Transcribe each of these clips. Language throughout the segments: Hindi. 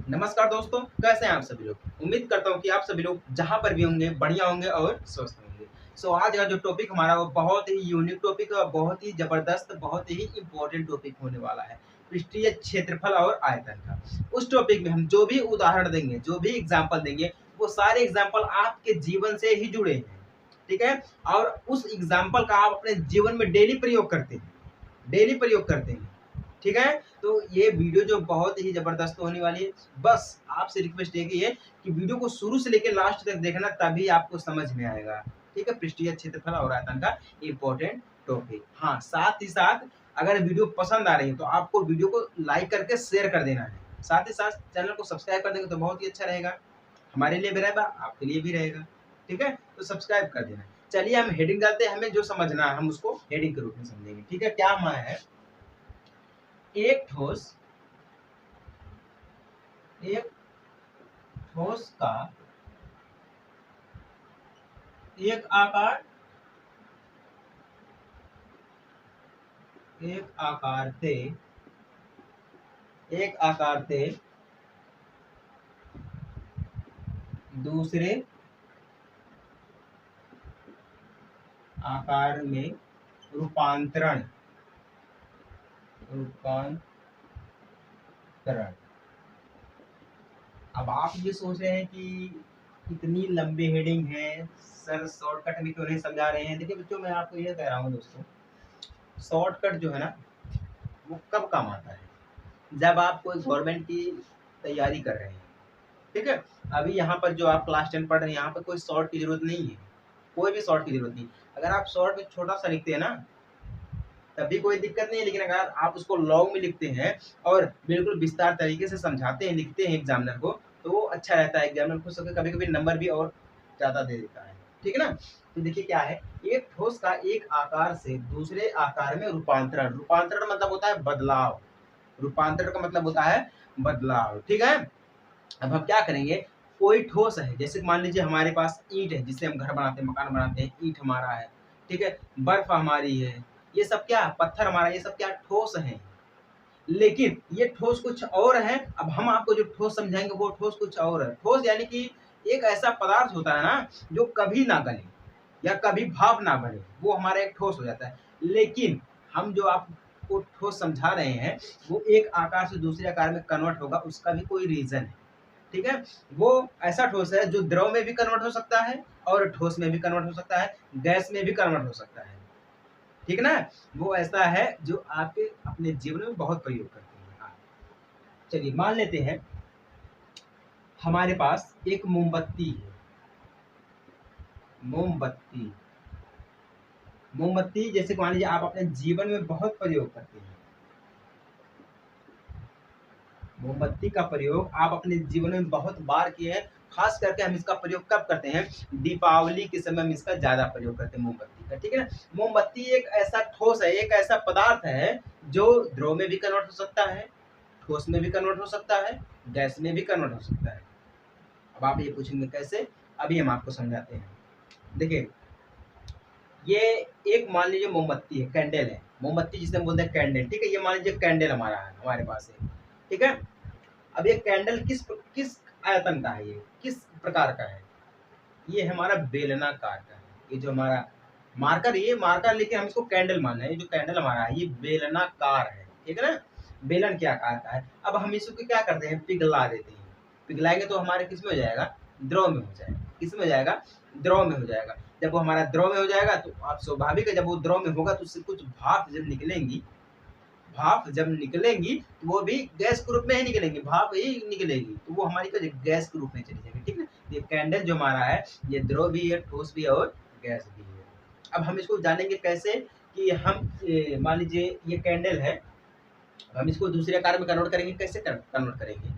नमस्कार दोस्तों, कैसे हैं आप सभी लोग। उम्मीद करता हूँ कि आप सभी लोग जहाँ पर भी होंगे बढ़िया होंगे और स्वस्थ होंगे। आज का जो टॉपिक हमारा वो बहुत ही यूनिक टॉपिक है और बहुत ही जबरदस्त, बहुत ही इम्पोर्टेंट टॉपिक होने वाला है, पृष्ठीय क्षेत्रफल और आयतन का। उस टॉपिक में हम जो भी उदाहरण देंगे, जो भी एग्जाम्पल देंगे, वो सारे एग्जाम्पल आपके जीवन से ही जुड़े हैं, ठीक है। और उस एग्जाम्पल का आप अपने जीवन में डेली प्रयोग करते हैं, डेली प्रयोग करते हैं, ठीक है। तो ये वीडियो जो बहुत ही जबरदस्त होने वाली है। बस आपसे रिक्वेस्ट है कि वीडियो को शुरू से लेकर लास्ट तक देखना, तभी आपको समझ में आएगा, ठीक है। पृष्ठीय क्षेत्रफल और आयतन का इंपॉर्टेंट टॉपिक। हाँ, साथ ही साथ अगर वीडियो पसंद आ रही है तो आपको वीडियो को लाइक करके शेयर कर देना है। साथ ही साथ चैनल को सब्सक्राइब कर देंगे तो बहुत ही अच्छा रहेगा, हमारे लिए भी रहेगा, आपके लिए भी रहेगा, ठीक है। तो सब्सक्राइब कर देना। चलिए हम हेडिंग डालते हैं, हमें जो समझना है हम उसको हेडिंग के रूप में समझेंगे, ठीक है। क्या हमारा है, एक ठोस एक ठोस का एक आकार एक आकार से दूसरे आकार में रूपांतरण रूपांतरण अब आप ये सोच रहे हैं कि इतनी लंबी हेडिंग है सर, शॉर्टकट में क्यों नहीं समझा रहे हैं। देखिए बच्चों, मैं आपको ये कह रहा हूँ दोस्तों, शॉर्टकट जो है ना वो कब काम आता है, जब आप कोई गवर्नमेंट की तैयारी कर रहे हैं, ठीक है। अभी यहाँ पर जो आप क्लास 10 पढ़ रहे हैं, यहाँ पर कोई शॉर्ट की जरूरत नहीं है, कोई भी शॉर्ट की जरूरत नहीं। अगर आप शॉर्ट में छोटा सा लिखते हैं ना तब भी कोई दिक्कत नहीं है, लेकिन अगर आप उसको लॉन्ग में लिखते हैं और बिल्कुल विस्तार तरीके से समझाते हैं, लिखते हैं एग्जामिनर को, तो वो अच्छा रहता है। एग्जामिनर खुद से कभी कभी नंबर भी और ज्यादा दे देता है, ठीक है ना। तो देखिए क्या है, एक ठोस का एक आकार से दूसरे आकार में रूपांतरण। रूपांतरण मतलब होता है बदलाव, रूपांतरण का मतलब होता है बदलाव, ठीक है। अब हम क्या करेंगे, कोई ठोस है, जैसे मान लीजिए हमारे पास ईंट है जिससे हम घर बनाते हैं, मकान बनाते हैं, ईंट हमारा है, ठीक है। बर्फ हमारी है, ये सब क्या, पत्थर हमारा, ये सब क्या ठोस है। लेकिन ये ठोस कुछ और है। अब हम आपको जो ठोस समझाएंगे वो ठोस कुछ और है। ठोस यानी कि एक ऐसा पदार्थ होता है ना जो कभी ना गले या कभी भाप ना बने, वो हमारा एक ठोस हो जाता है। लेकिन हम जो आपको ठोस समझा रहे हैं वो एक आकार से दूसरे आकार में कन्वर्ट होगा, उसका भी कोई रीजन है, ठीक है। वो ऐसा ठोस है जो द्रव में भी कन्वर्ट हो सकता है और ठोस में भी कन्वर्ट हो सकता है, गैस में भी कन्वर्ट हो सकता है, ठीक है ना। वो ऐसा है जो आपके अपने जीवन में बहुत प्रयोग करते हैं। चलिए मान लेते हैं हमारे पास एक मोमबत्ती है। मोमबत्ती मोमबत्ती जैसे मान लीजिए आप अपने जीवन में बहुत प्रयोग करते हैं। मोमबत्ती का प्रयोग आप अपने जीवन में बहुत बार किए हैं। खास करके हम इसका प्रयोग कब करते हैं, दीपावली के समय हम इसका ज्यादा प्रयोग करते हैं मोमबत्ती का, ठीक है ना। मोमबत्ती एक ऐसा ठोस है, एक ऐसा पदार्थ है जो द्रव में भी कन्वर्ट हो सकता है, ठोस में भी कन्वर्ट हो सकता है, गैस में भी कन्वर्ट हो सकता है। अब आप ये पूछेंगे कैसे, अभी हम आपको समझाते हैं। देखिए ये एक मान लीजिए मोमबत्ती है, कैंडल है, मोमबत्ती जिसे हम बोलते हैं कैंडल, ठीक है। ये मान लीजिए कैंडल हमारा है, हमारे पास है, ठीक है। अब ये कैंडल किस किस आयतन का है, ये किस प्रकार का है, ये हमारा बेलनाकार का है। ये जो हमारा मार्कर, ये मार्कर लेके हम इसको कैंडल मान रहे हैं। ये जो कैंडल हमारा है ये बेलनाकार है, ठीक है ना, बेलन के आकार का है। अब हम इसको क्या करते हैं, पिघला देते हैं। पिघलाएंगे तो हमारे किस में हो जाएगा, द्रव में हो जाएगा। किस में हो जाएगा, द्रव में हो जाएगा। जब वो हमारा द्रव में हो जाएगा तो आप स्वाभाविक है, जब वो द्रव में होगा तो उससे कुछ भाप जब निकलेंगी, भाप जब निकलेंगी तो वो भी गैस के रूप में ही निकलेंगी, भाप ही निकलेगी, तो वो हमारी गैस के रूप में चली जाएगी, ठीक है। ये कैंडल जो हमारा है ये द्रव भी है, ठोस भी है और गैस भी है। अब हम इसको जानेंगे कैसे, कि हम मान लीजिए ये कैंडल है, हम इसको दूसरे आकार में कन्वर्ट करेंगे, कैसे कन्वर्ट करेंगे,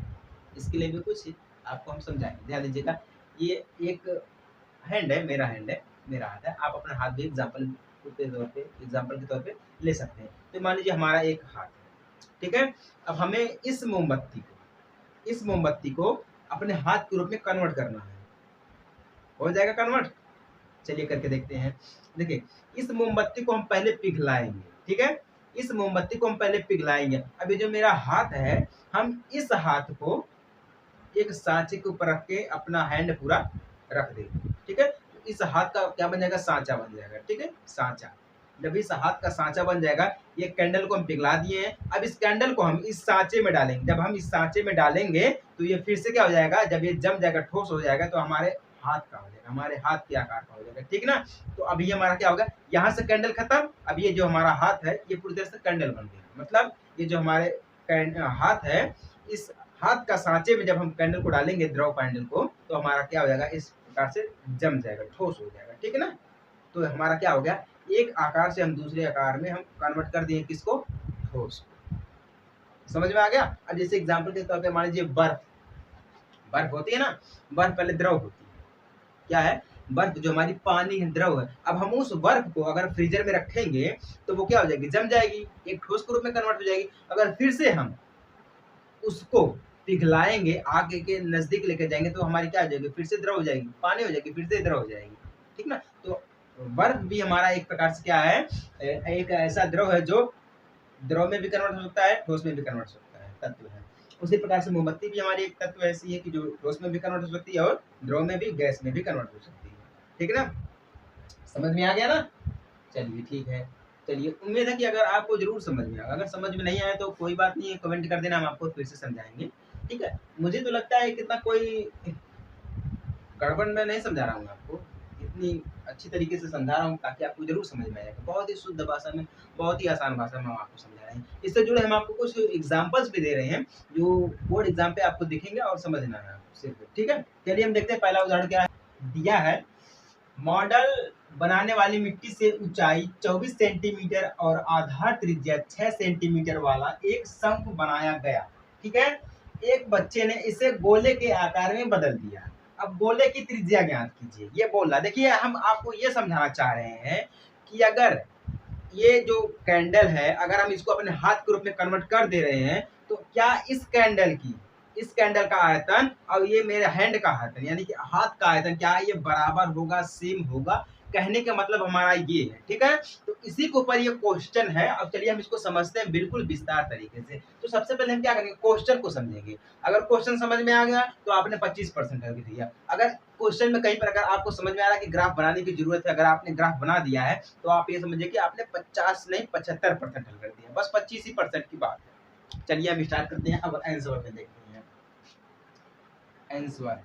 इसके लिए भी कुछ आपको हम समझाएंगे। ध्यान दीजिएगा, ये एक हैंड है, मेरा हैंड है, मेरा हाथ है। आप अपना हाथ भी एग्जाम्पल के तौर पे ले सकते हैं। तो मान लीजिए हमारा एक हाथ है, ठीक है। अब हमें इस मोमबत्ती को अपने हाथ के रूप में कन्वर्ट करना है। हो जाएगा कन्वर्ट, चलिए करके देखते हैं। देखिए इस मोमबत्ती को हम पहले पिघलाएंगे, ठीक है। इस मोमबत्ती को हम पहले पिघलाएंगे। अब ये जो मेरा हाथ है, हम इस हाथ को एक सांचे के ऊपर रख के अपना हैंड पूरा रख देंगे, ठीक है। तो इस हाथ का क्या बन जाएगा, सांचा बन जाएगा, ठीक है, सांचा। जब इस हाथ का सांचा बन जाएगा, ये कैंडल को हम पिघला दिए हैं, अब इस कैंडल को हम इस सांचे में डालेंगे। जब हम इस सांचे में डालेंगे तो ये फिर से क्या हो जाएगा, जब ये जम जाएगा, ठोस हो जाएगा, तो हमारे हाथ का हो जाएगा, हमारे हाथ के आकार का हो जाएगा, ठीक ना। तो अभी हमारा क्या होगा, यहाँ से कैंडल खत्म, अब ये जो हमारा हाथ है ये पूरी तरह से कैंडल बन गया। मतलब ये जो हमारे हाथ है, इस हाथ का सांचे में जब हम कैंडल को डालेंगे, द्रव कैंडल को, तो हमारा क्या हो जाएगा, इस प्रकार से जम जाएगा, ठोस हो जाएगा, ठीक है ना। तो हमारा क्या हो गया, एक आकार से हम दूसरे आकार में हम कन्वर्ट कर दिए किसको, ठोस। समझ में आ गया। अब जैसे एग्जांपल के तौर पे मान लीजिए बर्फ, बर्फ होती है ना, बर्फ पहले द्रव होती है, क्या है, बर्फ जो हमारी पानी है, द्रव है। अब हम उस बर्फ को अगर फ्रीजर में रखेंगे तो वो क्या हो जाएगी, जम जाएगी, एक ठोस के रूप में कन्वर्ट हो जाएगी। अगर फिर से हम उसको पिघलाएंगे, आगे के नजदीक लेके जाएंगे, तो हमारी क्या हो जाएगी, फिर से द्रव हो जाएगी, पानी हो जाएगी, फिर से द्रव हो जाएगी, ठीक ना। तो बर्फ भी हमारा एक प्रकार से क्या है, एक ऐसा द्रव है जो द्रव में भी कन्वर्ट हो सकता है, ठोस में भी कन्वर्ट हो सकता है, तत्व है। उसी प्रकार से मोमबत्ती भी हमारी एक तत्व ऐसी है कि जो ठोस में भी कन्वर्ट हो सकती है और द्रव में भी, गैस में भी कन्वर्ट हो सकती है, ठीक है ना। समझ में आ गया ना। चलिए ठीक है। चलिए, उम्मीद है कि अगर आपको जरूर समझ में आया, अगर समझ में नहीं आया तो कोई बात नहीं है, कमेंट कर देना, हम आपको फिर से समझाएंगे, ठीक है। मुझे तो लगता है कि इतना कोई गड़बड़ मैं नहीं समझा रहा हूँ आपको, इतनी अच्छी तरीके से समझा रहा हूँ ताकि आपको जरूर समझ में आएगा। बहुत ही शुद्ध भाषा में, बहुत ही आसान भाषा में हम आपको समझा रहे हैं। इससे जुड़े हम आपको कुछ एग्जाम्पल्स भी दे रहे हैं जो बोर्ड एग्जाम पे आपको दिखेंगे और समझना है आपको सिर्फ, ठीक है। चलिए हम देखते हैं पहला उदाहरण क्या है दिया है। मॉडल बनाने वाली मिट्टी से ऊंचाई 24 सेंटीमीटर और आधार त्रिज्या 6 सेंटीमीटर वाला एक शंख बनाया गया, ठीक है। एक बच्चे ने इसे गोले के आकार में बदल दिया। अब गोले की त्रिज्या ज्ञात कीजिए, ये बोल रहा। देखिए, हम आपको ये समझाना चाह रहे हैं कि अगर ये जो कैंडल है, अगर हम इसको अपने हाथ के रूप में कन्वर्ट कर दे रहे हैं, तो क्या इस कैंडल का आयतन और ये मेरे हैंड का आयतन, यानी कि हाथ का आयतन, क्या ये बराबर होगा, सेम होगा। कहने का मतलब हमारा ये है, ठीक है। तो इसी के ऊपर ये क्वेश्चन है। अब चलिए हम इसको समझते हैं बिल्कुल विस्तार तरीके से। तो सबसे पहले हम क्या करेंगे, क्वेश्चन को समझेंगे। अगर क्वेश्चन समझ में आ गया तो आपने 25% कर दिया। अगर क्वेश्चन में कहीं पर अगर आपको समझ में आ रहा है कि ग्राफ बनाने की जरूरत है, अगर आपने ग्राफ बना दिया है, तो आप ये समझिए कि आपने 50 नहीं 75% हल कर दिया, बस 25% की बात है। चलिए हम स्टार्ट करते हैं। अब आंसर में देखते हैं। आंसर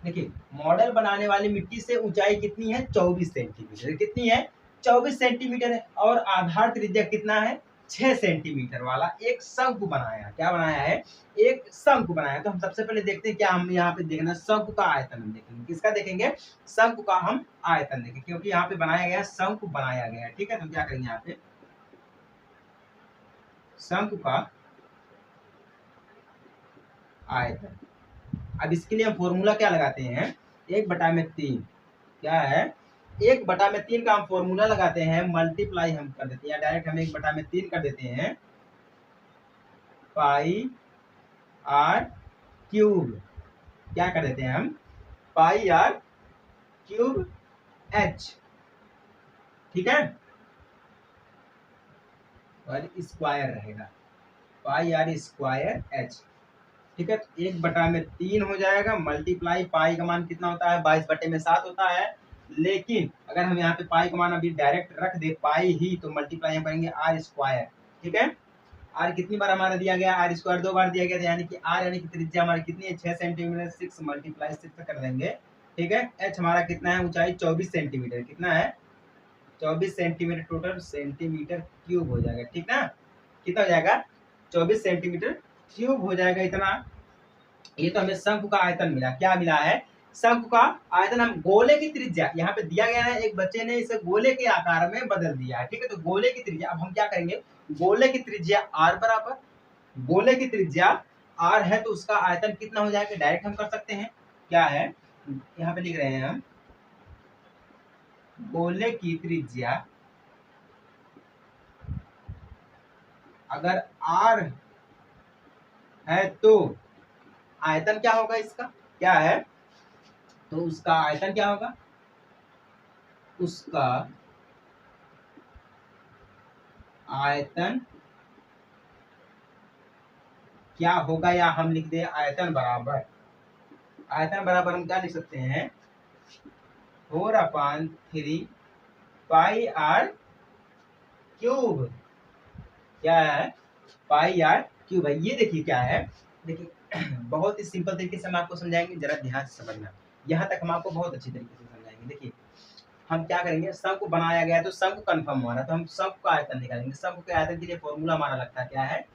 देखिए, मॉडल बनाने वाली मिट्टी से ऊंचाई कितनी है, 24 सेंटीमीटर। कितनी है, 24 सेंटीमीटर है। और आधार त्रिज्या कितना है, 6 सेंटीमीटर वाला एक शंख बनाया। क्या बनाया है, एक शंख बनाया। तो हम सबसे पहले देखते हैं, क्या हम यहाँ पे देखना, शंख का आयतन हम देखेंगे। किसका देखेंगे, शंख का हम आयतन देखेंगे, क्योंकि यहाँ पे बनाया गया, शंख बनाया गया, ठीक है। तो क्या करेंगे, यहाँ पे शंख का आयतन। अब इसके लिए हम फॉर्मूला क्या लगाते हैं, 1/3। क्या है, 1/3 का हम फॉर्मूला लगाते हैं, मल्टीप्लाई हम कर देते हैं, या डायरेक्ट हम 1/3 कर देते हैं, पाई आर क्यूब। क्या कर देते हैं हम, पाई आर क्यूब एच, ठीक है। और स्क्वायर रहेगा, पाई आर स्क्वायर एच, ठीक है। तो 1/3 हो जाएगा, मल्टीप्लाई पाई का मान कितना होता है, 22/7 होता है। लेकिन अगर हम यहाँ पे पाई का मान अभी डायरेक्ट रख दे, पाई ही, तो मल्टीप्लाई हम करेंगे आर स्क्वायर, ठीक है। आर कितनी बार हमारा दिया गया, आर स्क्वायर 2 बार दिया गया था, यानी कि आर यानी कि त्रिज्या हमारी कितनी है, 6 सेंटीमीटर, 6 मल्टीप्लाई 6 कर देंगे, ठीक है। एच हमारा कितना है, ऊंचाई 24 सेंटीमीटर, कितना है, 24 सेंटीमीटर, टोटल सेंटीमीटर क्यूब हो जाएगा, ठीक ना। कितना हो जाएगा, 24 सेंटीमीटर क्यूब हो जाएगा इतना। ये तो हमें शंख का आयतन मिला। क्या मिला है, शंख का आयतन। हम गोले की त्रिज्या यहाँ पे दिया गया है, एक बच्चे ने इसे गोले के आकार में बदल दिया है, ठीक है। तो गोले की त्रिज्या, अब हम क्या करेंगे, गोले की त्रिज्या आर बराबर, गोले की त्रिज्या आर है, तो उसका आयतन कितना हो जाएगा, डायरेक्ट हम कर सकते हैं। क्या है, यहाँ पे लिख रहे हैं हम, गोले की त्रिज्या अगर आर है तो आयतन क्या होगा इसका, क्या है, तो उसका आयतन क्या होगा, उसका आयतन क्या होगा, या हम लिख दे आयतन बराबर, आयतन बराबर हम क्या लिख सकते हैं, 4/3 पाई आर क्यूब। क्या है, पाई आर क्यूब है। ये देखिए क्या है, देखिए बहुत ही सिंपल तरीके से हम आपको समझाएंगे, जरा ध्यान से समझना। यहाँ तक हम आपको बहुत अच्छी तरीके से समझाएंगे। देखिए हम क्या करेंगे, शंकु बनाया गया है तो शंकु कंफर्म हो रहा है, तो हम शंकु का आयतन निकालेंगे। शंकु के आयतन के लिए फॉर्मूला हमारा लगता है क्या है,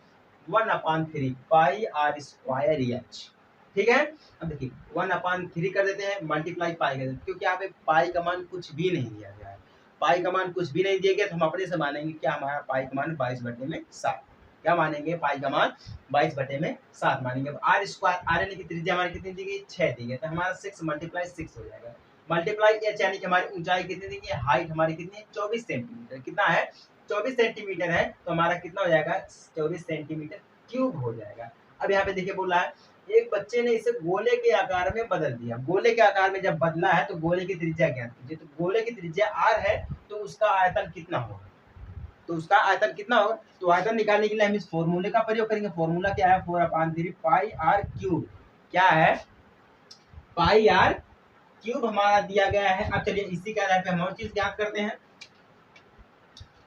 1/3 पाई आर स्क्वायर एच। ठीक है, अब देखिए 1/3 कर देते हैं, मल्टीप्लाई पाई कर देते हैं, क्योंकि यहाँ पे पाई का मान कुछ भी नहीं दिया गया है। पाई का मान कुछ भी नहीं दिया गया, तो हम अपने से मानेंगे क्या, हमारा पाई का मान 22/7। क्या मानेंगे, पाई का मान 22/7 मानेंगे। अब आर स्क्वायर, आर यानी कि त्रिज्या हमारी कितनी दी गई, 6 दी गई, तो हमारा 6 × 6 हो जाएगा। मल्टीप्लाई एच यानी कि हमारी ऊंचाई कितनी दी गई, हाइट हमारी कितनी है, 24 सेंटीमीटर। कितना है, 24 सेंटीमीटर है, तो हमारा कितना हो जाएगा, 24 सेंटीमीटर क्यूब हो जाएगा। अब यहाँ पे देखिए बोला है, एक बच्चे ने इसे गोले के आकार में बदल दिया। गोले के आकार में जब बदला है तो गोले की त्रिज्या ज्ञात कीजिए। तो गोले की त्रिज्या आर है, तो उसका आयतन कितना होगा, तो उसका आयतन कितना होगा, तो आयतन निकालने के लिए हम इस फॉर्मूले का प्रयोग करेंगे। फॉर्मूला क्या है, 4/3 पाई आर क्यूब। क्या है, पाई आर क्यूब हमारा दिया गया है। अब चलिए इसी के आधार पे हम और चीज ज्ञात करते हैं।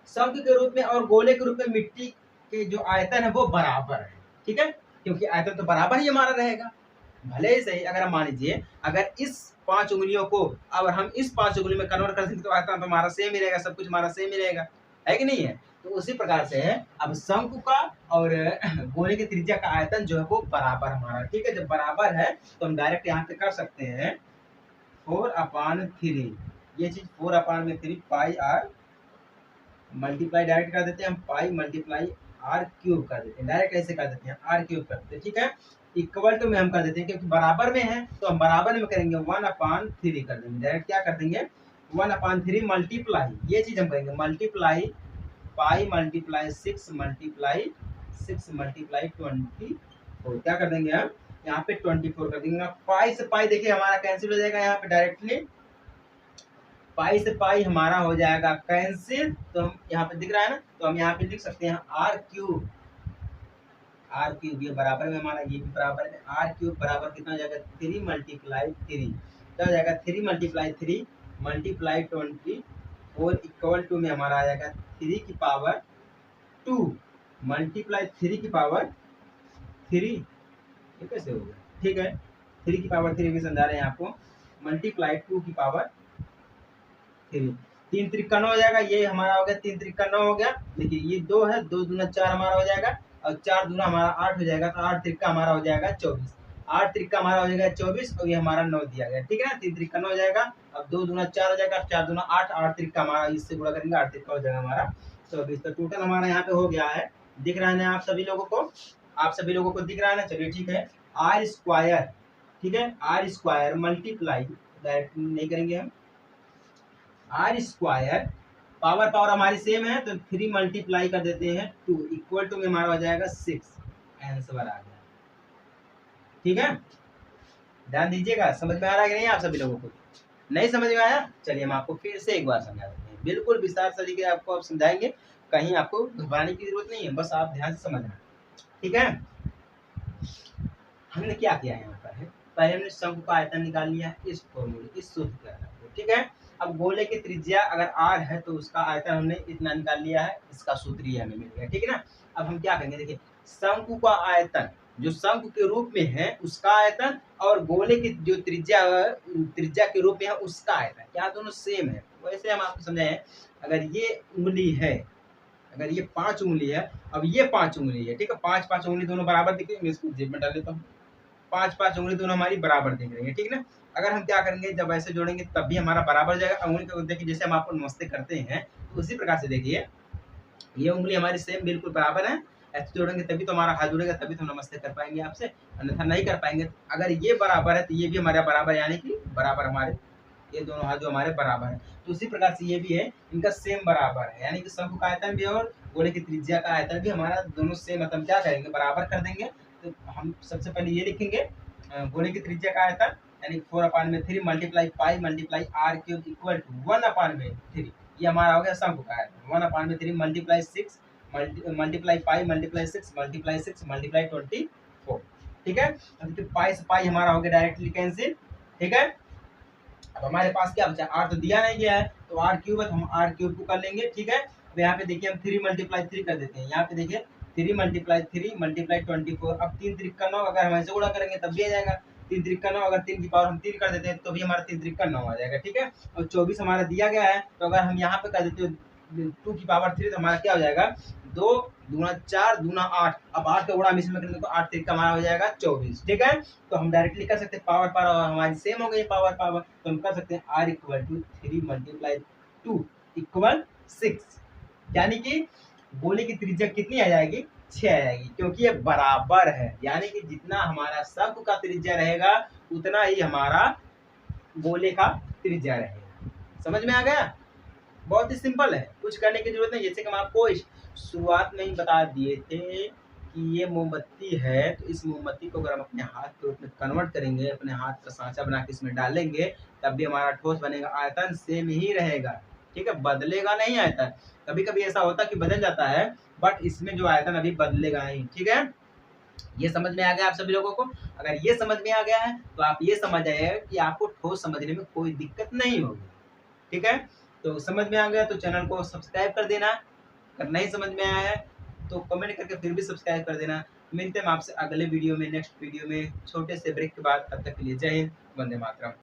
शंकु के रूप में और गोले के रूप में मिट्टी के जो आयतन है वो बराबर है। ठीक है, क्योंकि आयतन तो बराबर ही हमारा रहेगा। भले ही सही, अगर हम मान लीजिए अगर इस 5 उंगलियों को अगर हम इस 5 उंगली में कन्वर्ट कर देंगे तो आयतन तो हमारा सेम ही रहेगा, सब कुछ हमारा सेम ही रहेगा, है कि नहीं है। तो उसी प्रकार से है, अब शंकु का और गोले की त्रिज्या का आयतन जो है वो बराबर हमारा। ठीक है, जब बराबर है तो हम डायरेक्ट यहाँ पे कर सकते हैं 4/3, ये चीज 4/3 पाई आर मल्टीप्लाई डायरेक्ट कर देते हैं हम, पाई मल्टीप्लाई आर क्यूब कर देते हैं, डायरेक्ट ऐसे कर देते हैं, आर क्यूब कर देते हैं। ठीक है, इक्वल टू में हम कर देते हैं, क्योंकि बराबर में है तो हम बराबर में करेंगे 1/3 कर देंगे, डायरेक्ट क्या कर देंगे 1/3 मल्टीप्लाई, ये चीज हम करेंगे multiply pi multiply 6 multiply 6 multiply 24, क्या कर देंगे हम यहाँ पे 24 कर देंगे। पाई से पाई देखिए हमारा कैंसिल हो जाएगा, यहाँ पे डायरेक्टली पाई से पाई हमारा हो जाएगा कैंसिल, तो हम यहाँ पे दिख रहा है ना, तो हम यहाँ पे लिख सकते हैं आर क्यूब। आर क्यूब ये बराबर में हमारा, ये भी बराबर में, आर क्यूब बराबर कितना हो जाएगा 3 × 3, क्या हो जाएगा 3 × 3 मल्टीप्लाई 24 इक्वल टू में हमारा आ जाएगा 3 की पावर 2 मल्टीप्लाई 3 की पावर 3, ये कैसे हो गया, ठीक है 3 की पावर 3 भी समझा रहे हैं आपको, मल्टीप्लाई 2 की पावर 3, 3 त्रिक 9 हो जाएगा, ये हमारा हो गया 3 त्रिक 9 हो गया। देखिए ये 2 है, 2 दूना 4 हमारा हो जाएगा, और 4 दूना हमारा 8 हो जाएगा, तो 8 त्रिक हमारा हो जाएगा 24, 8 त्रिक हमारा हो जाएगा 24, और ये हमारा 9 दिया गया। ठीक है ना, 3 त्रिक 9 हो जाएगा, अब 2 दूना 4 हो जाएगा, 4 दूना 8, 8 त्रिक हमारा इससे गुणा करेंगे, 8 त्रिक हो जाएगा हमारा 24। तो टोटल हमारा यहाँ पे हो गया है, दिख रहा है ना आप सभी लोगों को, आप सभी लोगों को दिख रहा है ना। चलिए ठीक है, आर स्क्वायर, ठीक है आर स्क्वायर मल्टीप्लाई, डायरेक्ट नहीं करेंगे हम, आर स्क्वायर पावर पावर हमारी सेम है तो 3 मल्टीप्लाई कर देते हैं 2 इक्वल टू में हमारा हो जाएगा 6, आंसर आ गया। ठीक है, ध्यान दीजिएगा, समझ में आ रहा है कि नहीं आप सभी लोगों को, नहीं समझ में आया, चलिए हम आपको फिर से एक बार समझा देते हैं, बिल्कुल विस्तार तरीके आपको आप समझाएंगे, कहीं आपको घबराने की जरूरत नहीं है, बस आप ध्यान से समझना। ठीक है, हमने क्या किया है यहाँ पर है, पहले हमने शंकु का आयतन निकाल लिया है इस फॉर्मूले, इस सूत्र के आधार पर। ठीक है, अब गोले की त्रिज्या अगर आर है तो उसका आयतन हमने इतना निकाल लिया है, इसका सूत्र ही हमें मिल गया। ठीक है ना, अब हम क्या करेंगे, देखिए शंकु का आयतन जो शंकु के रूप में है उसका आयतन, और गोले की जो त्रिज्या के रूप में है उसका आयतन, क्या दोनों सेम है। वैसे हम आपको समझाएं, अगर ये उंगली है, अगर ये 5 उंगली है, अब ये 5 उंगली है, ठीक है 5 उंगली दोनों बराबर दिख रही है, मैं इसको जेब में डाल देता हूँ, 5 उंगली दोनों हमारी बराबर दिख रही है। ठीक है ना, अगर हम क्या करेंगे जब ऐसे जोड़ेंगे तब भी हमारा बराबर जाएगा। उंगली को देखिए जैसे हम आपको नमस्ते करते हैं तो उसी प्रकार से देखिए ये उंगली हमारी सेम बिल्कुल बराबर है, ऐसे जोड़ेंगे तभी तो हमारा हाथ जुड़ेगा, तभी तो हम नमस्ते कर पाएंगे आपसे, अन्यथा नहीं कर पाएंगे। अगर ये बराबर है तो ये भी हमारा बराबर, यानी कि बराबर हमारे ये दोनों हाथ जो हमारे बराबर है, तो उसी प्रकार से ये भी है, इनका सेम बराबर है, यानी कि शंकु का आयतन भी और गोले की त्रिज्या का आयतन भी हमारा दोनों सेम, मतलब क्या करेंगे बराबर कर देंगे। तो हम सबसे पहले ये लिखेंगे गोले की त्रिज्या का आयतन यानी 4/3 multiply pi multiply r cube equal to 1/3, ये हमारा हो गया शंकु का आयतन, 1/3 मल्टीप्लाई 6 मल्टीप्लाई पाई मल्टीप्लाई 6 मल्टीप्लाई 6 मल्टीप्लाई 24, ठीक है। अब देखिए पाई से पाई हमारा हो गया डायरेक्टली कैंसिल, ठीक है। अब हमारे पास क्या बचा, आर तो दिया नहीं गया है, तो आर क्यूब है तो हम आर क्यूब को कर लेंगे, ठीक है। अब यहाँ पे देखिए हम 3 मल्टीप्लाई 3 कर देते हैं, यहाँ पे देखिए 3 मल्टीप्लाई 3 मल्टीप्लाई 24, अब 3 3 का 9, अगर हम ऐसे गुणा करेंगे तब भी आ जाएगा 3 3 का 9, अगर 3 की पावर हम 3 कर देते हैं तो भी हमारा 3 3 का 9 आ जाएगा, ठीक है। और 24 हमारा दिया गया है, तो अगर हम यहाँ पे कर देते हैं 2 की पावर 3 तो हमारा क्या हो जाएगा, 2 दूना 4 दूना 8, अब 8 का गुणा हम इसमें करेंगे तो 8 3 का हमारा हो जाएगा 24, ठीक है। तो हम डायरेक्टली कर सकते हैं पावर पावर हमारी सेम हो गई पावर पावर, तो हम कर सकते हैं r equal to 3 multiply 2 equal 6, यानी कि गोले की त्रिज्या कितनी आ जाएगी, 6 आ जाएगी, क्योंकि ये बराबर है, यानी कि जितना हमारा शंकु का त्रिज्या रहेगा उतना ही हमारा गोले का त्रिज्या रहेगा। समझ में आ गया, बहुत ही सिंपल है, कुछ करने की जरूरत नहीं। जैसे कि हम आपको शुरुआत में ही बता दिए थे कि ये मोमबत्ती है, तो इस मोमबत्ती को अगर हम अपने हाथ के रूप में कन्वर्ट करेंगे, अपने हाथ का सांचा बना के इसमें डालेंगे, तब भी हमारा ठोस बनेगा, आयतन सेम ही रहेगा, ठीक है, बदलेगा नहीं आयतन। कभी कभी ऐसा होता है कि बदल जाता है, बट इसमें जो आयतन अभी बदलेगा नहीं, ठीक है। ये समझ में आ गया आप सभी लोगों को, अगर ये समझ में आ गया है तो आप ये समझ आए कि आपको ठोस समझने में कोई दिक्कत नहीं होगी, ठीक है। तो समझ में आ गया तो चैनल को सब्सक्राइब कर देना, अगर नहीं समझ में आया है तो कमेंट करके फिर भी सब्सक्राइब कर देना। मिलते हैं आपसे अगले वीडियो में, नेक्स्ट वीडियो में छोटे से ब्रेक के बाद, तब तक के लिए जय हिंद, वंदे मातरम।